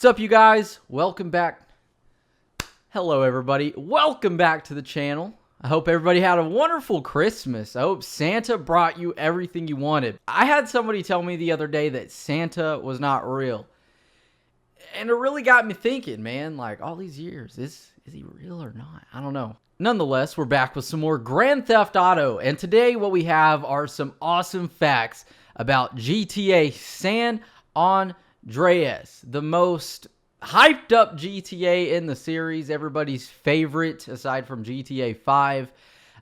What's up, you guys? Welcome back. Hello, everybody. Welcome back to the channel. I hope everybody had a wonderful Christmas. I hope Santa brought you everything you wanted. I had somebody tell me the other day that Santa was not real. And it really got me thinking, man, like all these years, is he real or not? I don't know. Nonetheless, we're back with some more Grand Theft Auto. And today what we have are some awesome facts about GTA San Andreas, the most hyped up GTA in the series, everybody's favorite aside from GTA 5.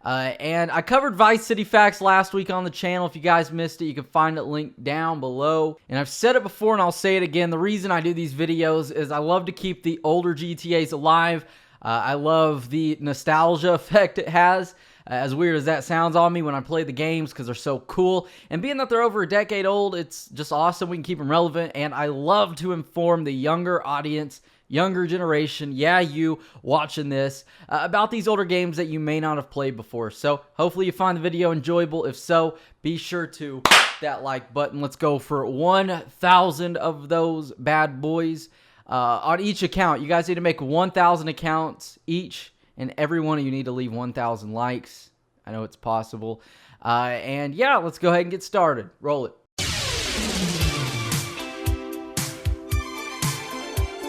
And I covered Vice City facts last week on the channel. If you guys missed it, you can find it linked down below. And I've said it before and I'll say it again. The reason I do these videos is I love to keep the older GTAs alive. I love the nostalgia effect it has. As weird as that sounds on me when I play the games because they're so cool. And being that they're over a decade old, it's just awesome. We can keep them relevant. And I love to inform the younger audience, younger generation, yeah, you watching this, about these older games that you may not have played before. So hopefully you find the video enjoyable. If so, be sure to hit that like button. Let's go for 1,000 of those bad boys on each account. You guys need to make 1,000 accounts each. And every one of you need to leave 1,000 likes. I know it's possible. And yeah, let's go ahead and get started. Roll it.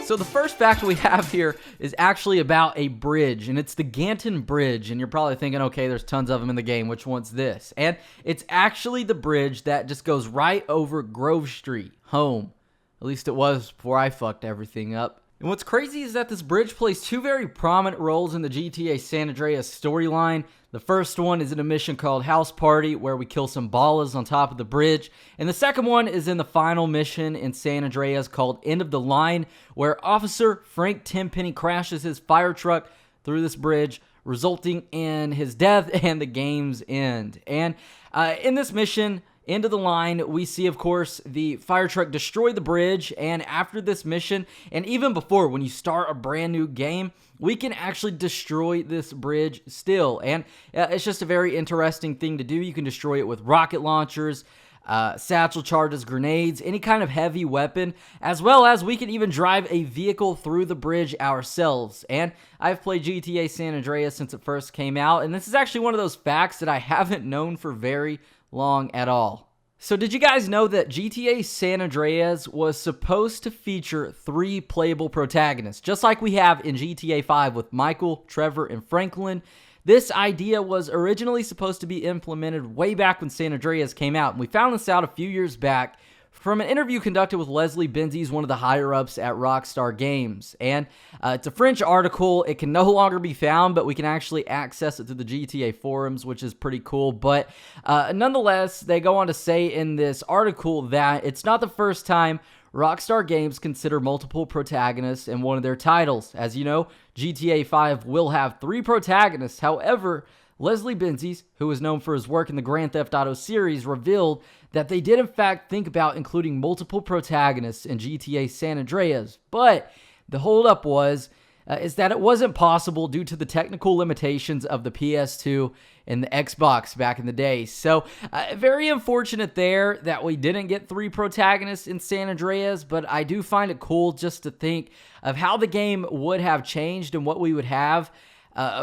So the first fact we have here is actually about a bridge, and it's the Ganton Bridge. And you're probably thinking, okay, there's tons of them in the game. Which one's this? And it's actually the bridge that just goes right over Grove Street, home. At least it was before I fucked everything up. And what's crazy is that this bridge plays two very prominent roles in the GTA San Andreas storyline. The first one is in a mission called House Party, where we kill some ballas on top of the bridge. And the second one is in the final mission in San Andreas called End of the Line, where Officer Frank Tenpenny crashes his fire truck through this bridge, resulting in his death and the game's end. And in this mission, End of the Line, we see, of course, the fire truck destroy the bridge, and after this mission, and even before, when you start a brand new game, we can actually destroy this bridge still, and it's just a very interesting thing to do. You can destroy it with rocket launchers, satchel charges, grenades, any kind of heavy weapon, as well as we can even drive a vehicle through the bridge ourselves. And I've played GTA San Andreas since it first came out, and this is actually one of those facts that I haven't known for very long at all. So did you guys know that GTA San Andreas was supposed to feature 3 playable protagonists, just like we have in GTA 5 with Michael, Trevor, and Franklin? This idea was originally supposed to be implemented way back when San Andreas came out, and we found this out a few years back from an interview conducted with Leslie Benzies, one of the higher-ups at Rockstar Games. And it's a French article. It can no longer be found, but we can actually access it through the GTA forums, which is pretty cool. But nonetheless, they go on to say in this article that it's not the first time Rockstar Games consider multiple protagonists in one of their titles. As you know, GTA 5 will have 3 protagonists. However, Leslie Benzies, who is known for his work in the Grand Theft Auto series, revealed that they did in fact think about including multiple protagonists in GTA San Andreas, but the holdup is that it wasn't possible due to the technical limitations of the PS2 and the Xbox back in the day. So very unfortunate there that we didn't get 3 protagonists in San Andreas, but I do find it cool just to think of how the game would have changed and what we would have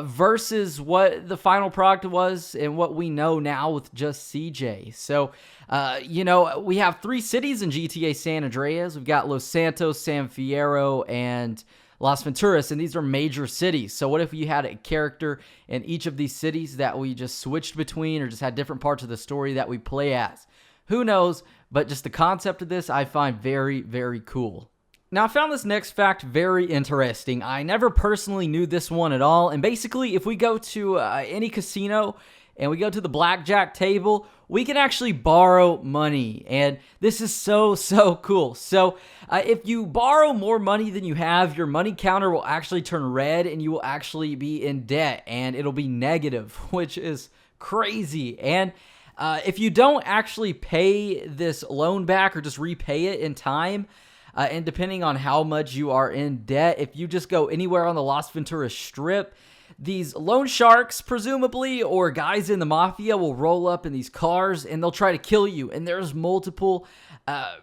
versus what the final product was and what we know now with just CJ. So, you know, we have 3 cities in GTA San Andreas. We've got Los Santos, San Fierro, and Las Venturas, and these are major cities. So what if you had a character in each of these cities that we just switched between or just had different parts of the story that we play as? Who knows? But just the concept of this I find very, very cool. Now, I found this next fact very interesting. I never personally knew this one at all. And basically, if we go to any casino and we go to the Blackjack table, we can actually borrow money. And this is so, so cool. So if you borrow more money than you have, your money counter will actually turn red and you will actually be in debt. And it'll be negative, which is crazy. And if you don't actually pay this loan back or just repay it in time, and depending on how much you are in debt, if you just go anywhere on the Las Venturas Strip, these loan sharks, presumably, or guys in the mafia will roll up in these cars and they'll try to kill you. And there's multiple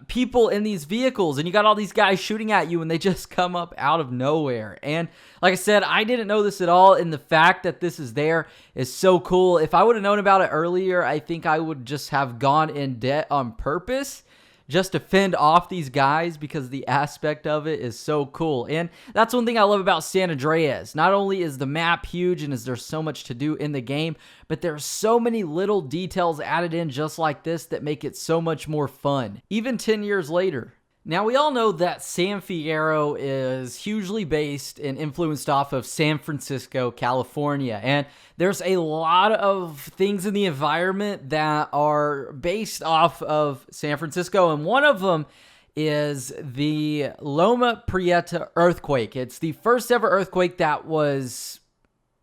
people in these vehicles, and you got all these guys shooting at you, and they just come up out of nowhere. And like I said, I didn't know this at all, and the fact that this is there is so cool. If I would have known about it earlier, I think I would just have gone in debt on purpose just to fend off these guys, because the aspect of it is so cool. And that's one thing I love about San Andreas. Not only is the map huge and is there so much to do in the game, but there's so many little details added in just like this that make it so much more fun, even 10 years later. Now, we all know that San Fierro is hugely based and influenced off of San Francisco, California, and there's a lot of things in the environment that are based off of San Francisco, and one of them is the Loma Prieta earthquake. It's the first ever earthquake that was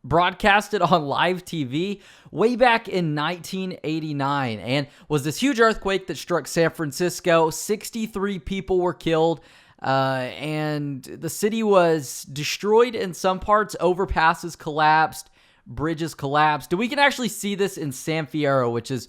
broadcasted on live TV way back in 1989, and was this huge earthquake that struck San Francisco. 63 people were killed, and the city was destroyed in some parts. Overpasses collapsed, bridges collapsed. We can actually see this in San Fierro, which is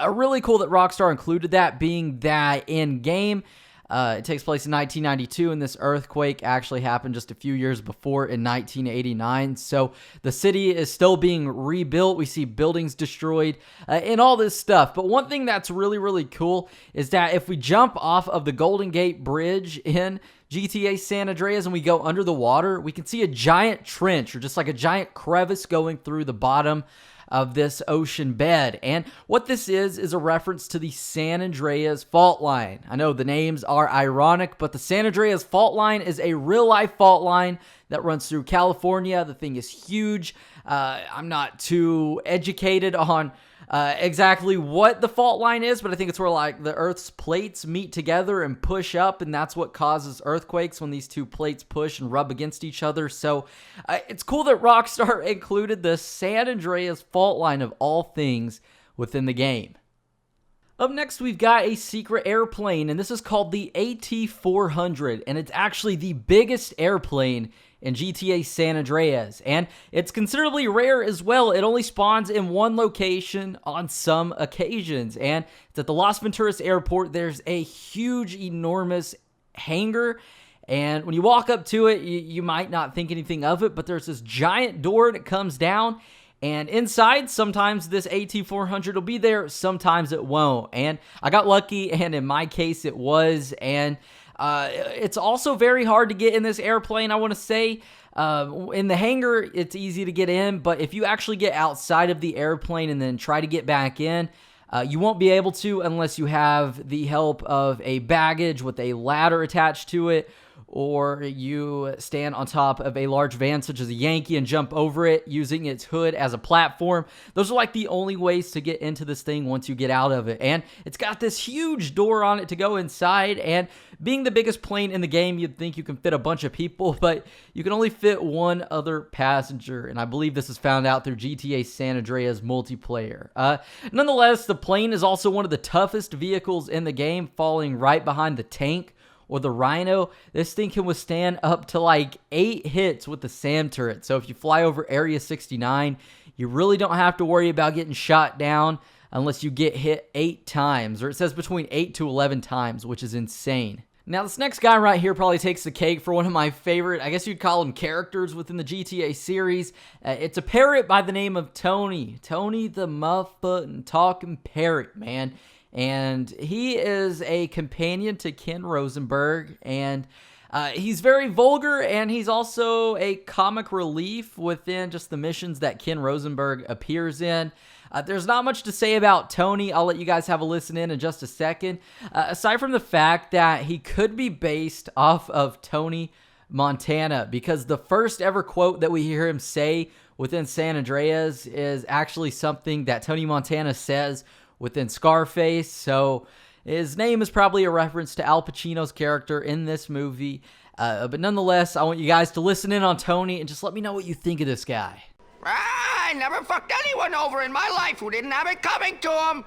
really cool that Rockstar included that, being that in game. It takes place in 1992, and this earthquake actually happened just a few years before in 1989. So the city is still being rebuilt. We see buildings destroyed and all this stuff. But one thing that's really, really cool is that if we jump off of the Golden Gate Bridge in GTA San Andreas and we go under the water, we can see a giant trench, or just like a giant crevice going through the bottom of this ocean bed. And what this is a reference to the San Andreas fault line. I know the names are ironic, but the San Andreas fault line is a real-life fault line that runs through California. The thing is huge. I'm not too educated on exactly what the fault line is, but I think it's where like the Earth's plates meet together and push up, and that's what causes earthquakes, when these two plates push and rub against each other. So it's cool that Rockstar included the San Andreas fault line of all things within the game. Up next, we've got a secret airplane, and this is called the AT-400, and it's actually the biggest airplane in GTA San Andreas, and it's considerably rare as well. It only spawns in one location on some occasions, and it's at the Las Venturas Airport. There's a huge, enormous hangar, and when you walk up to it, you might not think anything of it, but there's this giant door that comes down, and inside, sometimes this AT-400 will be there, sometimes it won't. And I got lucky, and in my case, it was. And it's also very hard to get in this airplane, I want to say. In the hangar, it's easy to get in, but if you actually get outside of the airplane and then try to get back in, you won't be able to unless you have the help of a baggage with a ladder attached to it, or you stand on top of a large van such as a Yankee and jump over it using its hood as a platform. Those are like the only ways to get into this thing once you get out of it. And it's got this huge door on it to go inside, and being the biggest plane in the game, you'd think you can fit a bunch of people, but you can only fit one other passenger, and I believe this is found out through GTA San Andreas multiplayer. Nonetheless, the plane is also one of the toughest vehicles in the game, falling right behind the tank or the Rhino. This thing can withstand up to like 8 hits with the SAM turret. So if you fly over Area 69, you really don't have to worry about getting shot down unless you get hit 8 times, or it says between 8 to 11 times, which is insane. Now, this next guy right here probably takes the cake for one of my favorite, I guess you'd call them characters within the GTA series. It's a parrot by the name of Tony. Tony the muff-button talking parrot, man. And he is a companion to Ken Rosenberg, and he's very vulgar, and he's also a comic relief within just the missions that Ken Rosenberg appears in. There's not much to say about Tony. I'll let you guys have a listen in just a second. Aside from the fact that he could be based off of Tony Montana, because the first ever quote that we hear him say within San Andreas is actually something that Tony Montana says within Scarface. So his name is probably a reference to Al Pacino's character in this movie. But nonetheless, I want you guys to listen in on Tony and just let me know what you think of this guy. I never fucked anyone over in my life who didn't have it coming to him.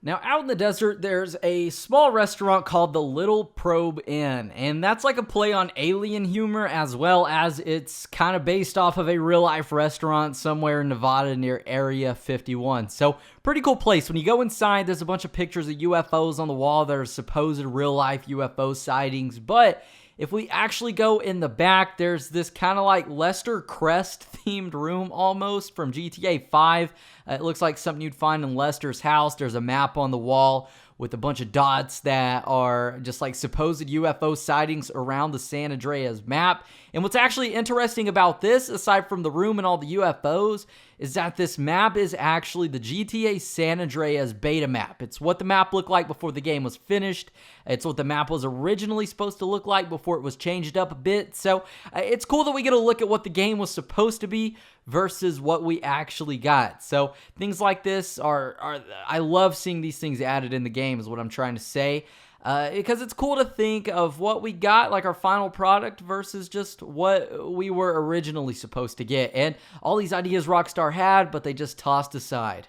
Now, out in the desert, there's a small restaurant called the Little Probe Inn, and that's like a play on alien humor, as well as it's kind of based off of a real-life restaurant somewhere in Nevada near Area 51. So, pretty cool place. When you go inside, there's a bunch of pictures of UFOs on the wall that are supposed real-life UFO sightings, but if we actually go in the back, there's this kind of like Lester Crest-themed room almost from GTA 5. It looks like something you'd find in Lester's house. There's a map on the wall with a bunch of dots that are just like supposed UFO sightings around the San Andreas map. And what's actually interesting about this, aside from the room and all the UFOs, is that this map is actually the GTA San Andreas beta map. It's what the map looked like before the game was finished. It's what the map was originally supposed to look like before it was changed up a bit. So it's cool that we get a look at what the game was supposed to be versus what we actually got. So things like this are I love seeing these things added in the game is what I'm trying to say. Because it's cool to think of what we got, like our final product, versus just what we were originally supposed to get. And all these ideas Rockstar had, but they just tossed aside.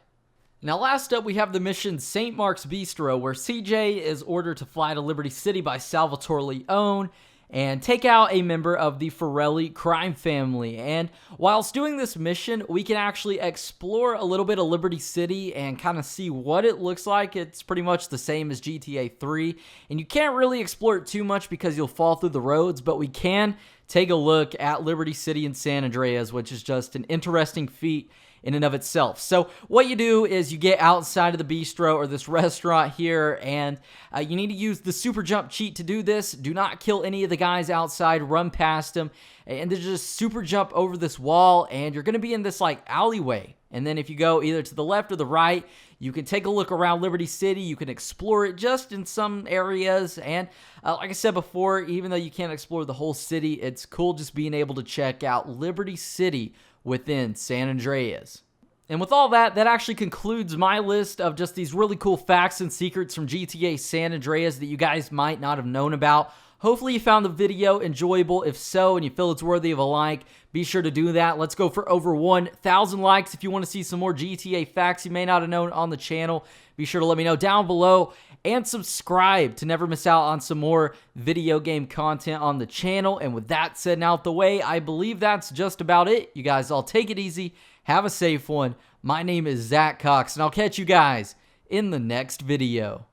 Now, last up, we have the mission St. Mark's Bistro, where CJ is ordered to fly to Liberty City by Salvatore Leone and take out a member of the Forelli crime family. And whilst doing this mission, we can actually explore a little bit of Liberty City and kind of see what it looks like. It's pretty much the same as GTA 3, and you can't really explore it too much because you'll fall through the roads, but we can take a look at Liberty City and San Andreas, which is just an interesting feat in and of itself. So what you do is you get outside of the bistro or this restaurant here, and you need to use the super jump cheat to do this. Do not kill any of the guys outside, run past them, and then just super jump over this wall, and you're going to be in this like alleyway. And then if you go either to the left or the right, you can take a look around Liberty City. You can explore it just in some areas. And like I said before, even though you can't explore the whole city, it's cool just being able to check out Liberty City within San Andreas. And with all that, that actually concludes my list of just these really cool facts and secrets from GTA San Andreas that you guys might not have known about. Hopefully you found the video enjoyable. If so, and you feel it's worthy of a like, be sure to do that. Let's go for over 1,000 likes. If you want to see some more GTA facts you may not have known on the channel, be sure to let me know down below, and subscribe to never miss out on some more video game content on the channel. And with that said and out the way, I believe that's just about it. You guys all take it easy. Have a safe one. My name is Zach Cox, and I'll catch you guys in the next video.